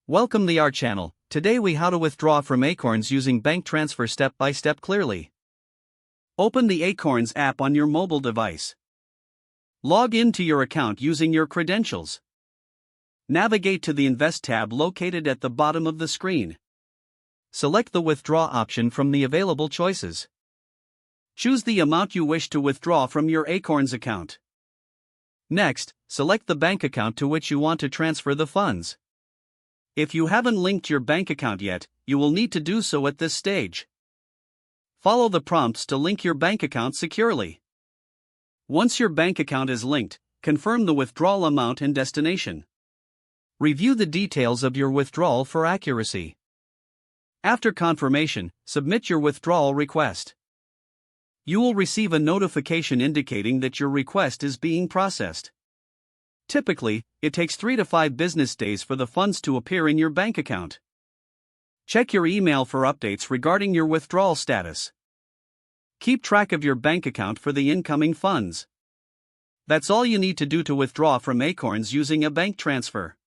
Welcome to our channel. Today we how to withdraw from Acorns using bank transfer step by step clearly. Open the Acorns app on your mobile device. Log into your account using your credentials. Navigate to the Invest tab located at the bottom of the screen. Select the withdraw option from the available choices. Choose the amount you wish to withdraw from your Acorns account. Next, select the bank account to which you want to transfer the funds. If you haven't linked your bank account yet, you will need to do so at this stage. Follow the prompts to link your bank account securely. Once your bank account is linked, confirm the withdrawal amount and destination. Review the details of your withdrawal for accuracy. After confirmation, submit your withdrawal request. You will receive a notification indicating that your request is being processed. Typically, it takes 3 to 5 business days for the funds to appear in your bank account. Check your email for updates regarding your withdrawal status. Keep track of your bank account for the incoming funds. That's all you need to do to withdraw from Acorns using a bank transfer.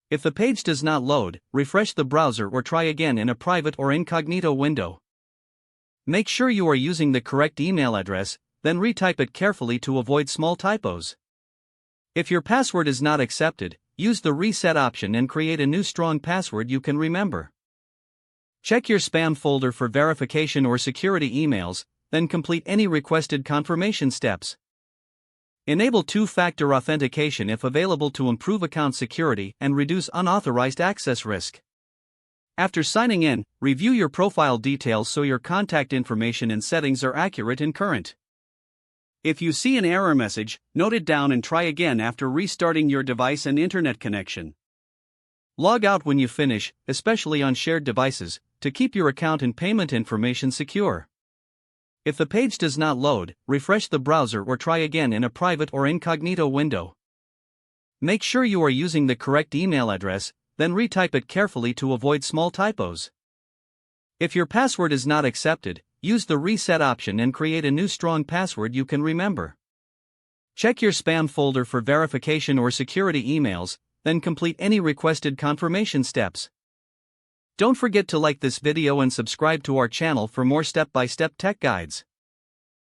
If the page does not load, refresh the browser or try again in a private or incognito window. Make sure you are using the correct email address, then retype it carefully to avoid small typos. If your password is not accepted, use the reset option and create a new strong password you can remember. Check your spam folder for verification or security emails, then complete any requested confirmation steps. Enable two-factor authentication if available to improve account security and reduce unauthorized access risk. After signing in, review your profile details so your contact information and settings are accurate and current. If you see an error message, note it down and try again after restarting your device and internet connection. Log out when you finish, especially on shared devices, to keep your account and payment information secure. If the page does not load, refresh the browser or try again in a private or incognito window. Make sure you are using the correct email address, then retype it carefully to avoid small typos. If your password is not accepted, use the reset option and create a new strong password you can remember. Check your spam folder for verification or security emails, then complete any requested confirmation steps. Don't forget to like this video and subscribe to our channel for more step-by-step tech guides.